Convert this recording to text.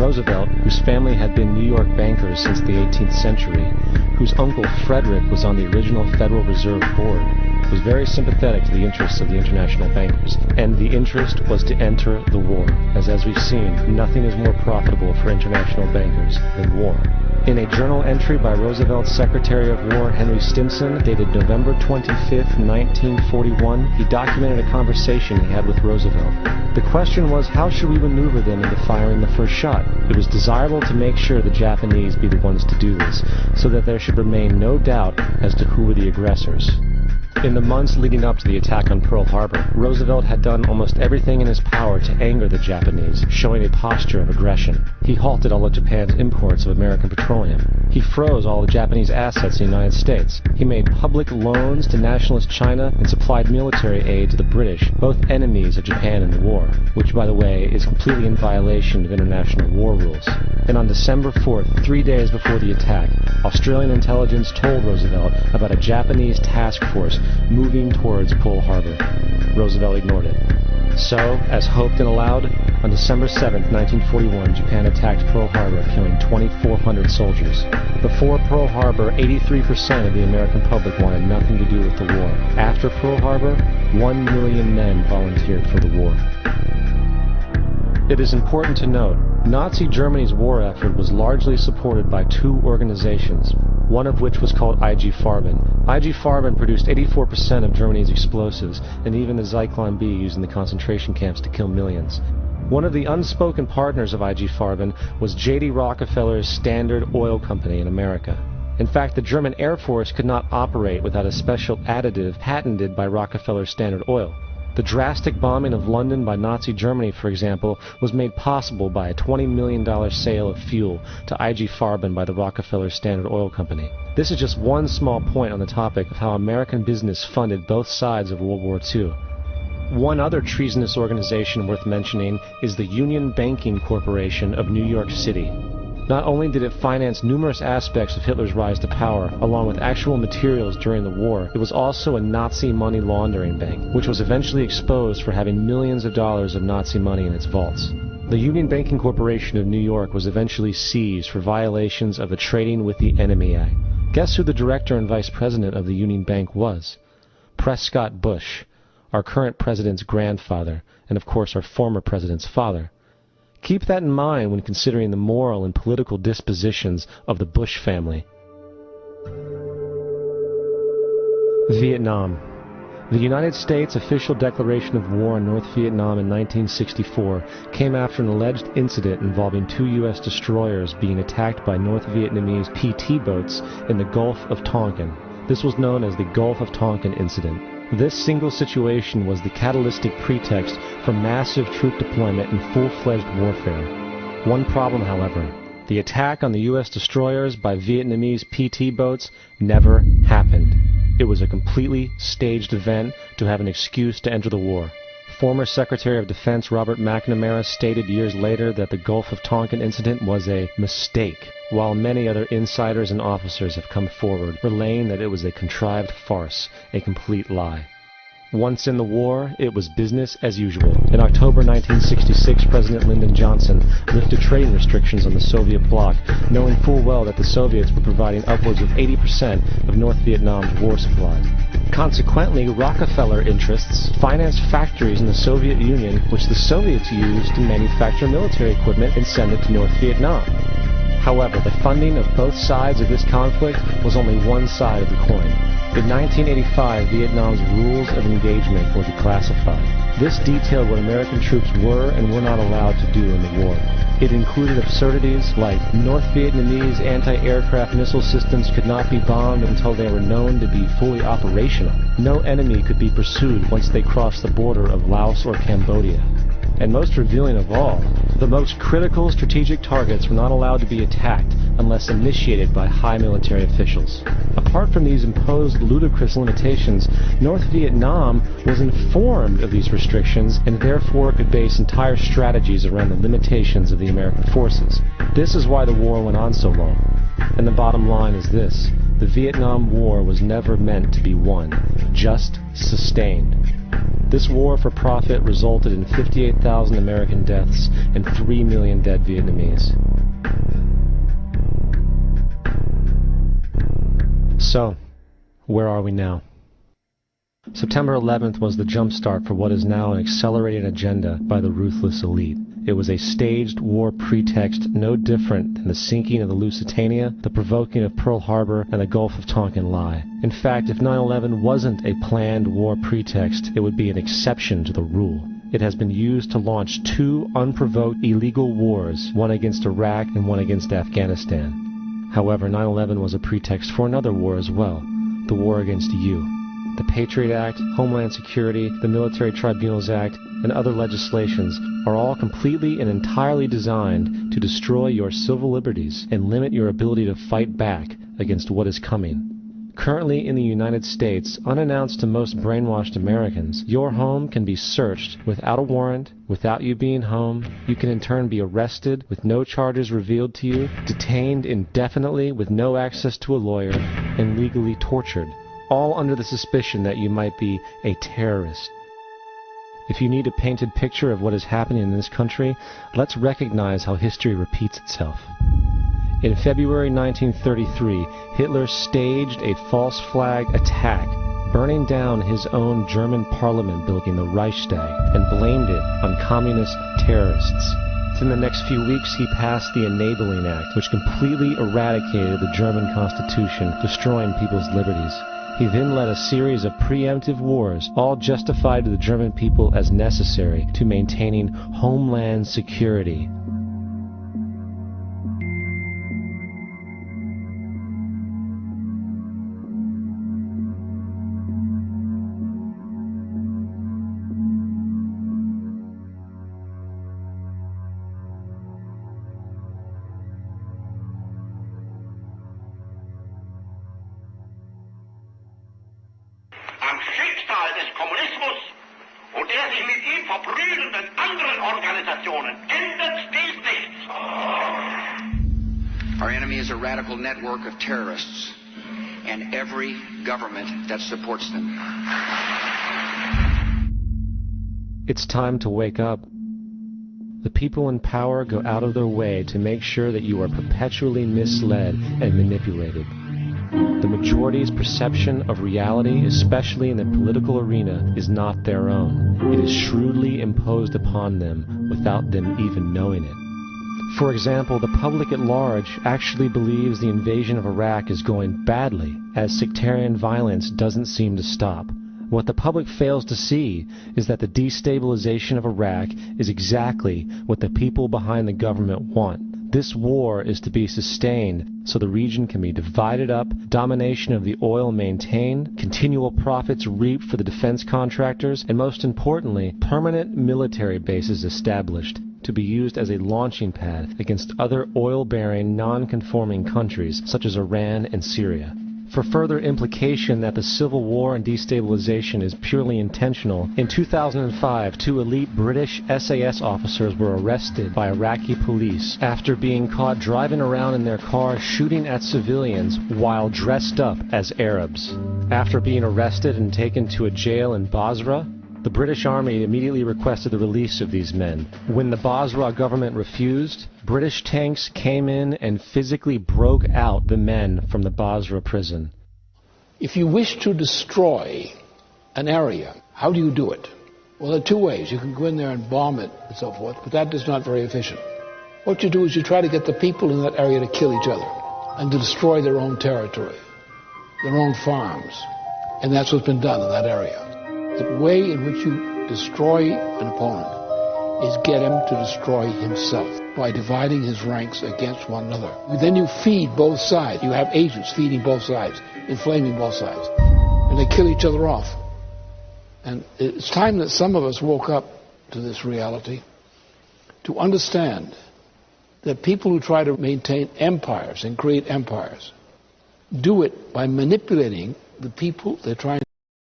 Roosevelt, whose family had been New York bankers since the 18th century, whose uncle Frederick was on the original Federal Reserve Board, was very sympathetic to the interests of the international bankers, and the interest was to enter the war, as we've seen, nothing is more profitable for international bankers than war. In a journal entry by Roosevelt's Secretary of War Henry Stimson, dated November 25, 1941, he documented a conversation he had with Roosevelt. The question was, how should we maneuver them into firing the first shot? It was desirable to make sure the Japanese be the ones to do this, so that there should remain no doubt as to who were the aggressors. In the months leading up to the attack on Pearl Harbor, Roosevelt had done almost everything in his power to anger the Japanese, showing a posture of aggression. He halted all of Japan's imports of American petroleum. He froze all the Japanese assets in the United States. He made public loans to nationalist China and supplied military aid to the British, both enemies of Japan in the war, which, by the way, is completely in violation of international war rules. And on December 4th, 3 days before the attack, Australian intelligence told Roosevelt about a Japanese task force moving towards Pearl Harbor. Roosevelt ignored it. So, as hoped and allowed, on December 7, 1941, Japan attacked Pearl Harbor, killing 2,400 soldiers. Before Pearl Harbor, 83% of the American public wanted nothing to do with the war. After Pearl Harbor, 1 million men volunteered for the war. It is important to note, Nazi Germany's war effort was largely supported by two organizations, one of which was called IG Farben. IG Farben produced 84% of Germany's explosives, and even the Zyklon B used in the concentration camps to kill millions. One of the unspoken partners of IG Farben was J.D. Rockefeller's Standard Oil Company in America. In fact, the German Air Force could not operate without a special additive patented by Rockefeller's Standard Oil. The drastic bombing of London by Nazi Germany, for example, was made possible by a $20 million sale of fuel to IG Farben by the Rockefeller Standard Oil Company. This is just one small point on the topic of how American business funded both sides of World War II. One other treasonous organization worth mentioning is the Union Banking Corporation of New York City. Not only did it finance numerous aspects of Hitler's rise to power, along with actual materials during the war, it was also a Nazi money laundering bank, which was eventually exposed for having millions of dollars of Nazi money in its vaults. The Union Banking Corporation of New York was eventually seized for violations of the Trading with the Enemy Act. Guess who the director and vice president of the Union Bank was? Prescott Bush, our current president's grandfather, and of course our former president's father. Keep that in mind when considering the moral and political dispositions of the Bush family. Vietnam. The United States' official declaration of war on North Vietnam in 1964 came after an alleged incident involving two U.S. destroyers being attacked by North Vietnamese PT boats in the Gulf of Tonkin. This was known as the Gulf of Tonkin incident. This single situation was the catalytic pretext for massive troop deployment and full-fledged warfare. One problem, however, the attack on the U.S. destroyers by Vietnamese PT boats never happened. It was a completely staged event to have an excuse to enter the war. Former Secretary of Defense Robert McNamara stated years later that the Gulf of Tonkin incident was a mistake, while many other insiders and officers have come forward, relaying that it was a contrived farce, a complete lie. Once in the war, it was business as usual. In October 1966, President Lyndon Johnson lifted trading restrictions on the Soviet bloc, knowing full well that the Soviets were providing upwards of 80% of North Vietnam's war supplies. Consequently, Rockefeller interests financed factories in the Soviet Union, which the Soviets used to manufacture military equipment and send it to North Vietnam. However, the funding of both sides of this conflict was only one side of the coin. In 1985, Vietnam's rules of engagement were declassified. This detailed what American troops were and were not allowed to do in the war. It included absurdities like North Vietnamese anti-aircraft missile systems could not be bombed until they were known to be fully operational. No enemy could be pursued once they crossed the border of Laos or Cambodia. And most revealing of all, the most critical strategic targets were not allowed to be attacked unless initiated by high military officials. Apart from these imposed ludicrous limitations, North Vietnam was informed of these restrictions and therefore could base entire strategies around the limitations of the American forces. This is why the war went on so long. And the bottom line is this: the Vietnam War was never meant to be won, just sustained. This war for profit resulted in 58,000 American deaths and 3 million dead Vietnamese. So, where are we now? September 11th was the jumpstart for what is now an accelerated agenda by the ruthless elite. It was a staged war pretext no different than the sinking of the Lusitania, the provoking of Pearl Harbor, and the Gulf of Tonkin lie. In fact, if 9/11 wasn't a planned war pretext, it would be an exception to the rule. It has been used to launch 2 unprovoked illegal wars, one against Iraq and one against Afghanistan. However, 9/11 was a pretext for another war as well, the war against you. The Patriot Act, Homeland Security, the Military Tribunals Act, and other legislations are all completely and entirely designed to destroy your civil liberties and limit your ability to fight back against what is coming. Currently in the United States, unannounced to most brainwashed Americans, your home can be searched without a warrant, without you being home. You can in turn be arrested with no charges revealed to you, detained indefinitely with no access to a lawyer, and legally tortured, all under the suspicion that you might be a terrorist. If you need a painted picture of what is happening in this country, let's recognize how history repeats itself. In February 1933, Hitler staged a false flag attack, burning down his own German parliament building, the Reichstag, and blamed it on communist terrorists. In the next few weeks, he passed the Enabling Act, which completely eradicated the German Constitution, destroying people's liberties. He then led a series of preemptive wars, all justified to the German people as necessary to maintaining homeland security. Am Schicksal des Kommunismus und der sich mit ihm verbrüdernden anderen Organisationen ändert dies nichts. Our enemy is a radical network of terrorists and every government that supports them. It's time to wake up. The people in power go out of their way to make sure that you are perpetually misled and manipulated. The majority's perception of reality, especially in the political arena, is not their own. It is shrewdly imposed upon them without them even knowing it. For example, the public at large actually believes the invasion of Iraq is going badly, as sectarian violence doesn't seem to stop. What the public fails to see is that the destabilization of Iraq is exactly what the people behind the government want. This war is to be sustained so the region can be divided up, domination of the oil maintained, continual profits reaped for the defense contractors, and most importantly, permanent military bases established to be used as a launching pad against other oil-bearing, non-conforming countries such as Iran and Syria. For further implication that the civil war and destabilization is purely intentional, in 2005, 2 elite British SAS officers were arrested by Iraqi police after being caught driving around in their car shooting at civilians while dressed up as Arabs. After being arrested and taken to a jail in Basra, the British Army immediately requested the release of these men. When the Basra government refused, British tanks came in and physically broke out the men from the Basra prison. If you wish to destroy an area, how do you do it? Well, there are 2 ways. You can go in there and bomb it and so forth, but that is not very efficient. What you do is you try to get the people in that area to kill each other and to destroy their own territory, their own farms. And that's what's been done in that area. The way in which you destroy an opponent is get him to destroy himself by dividing his ranks against one another. Then you feed both sides. You have agents feeding both sides, inflaming both sides. And they kill each other off. And it's time that some of us woke up to this reality, to understand that people who try to maintain empires and create empires do it by manipulating the people they're trying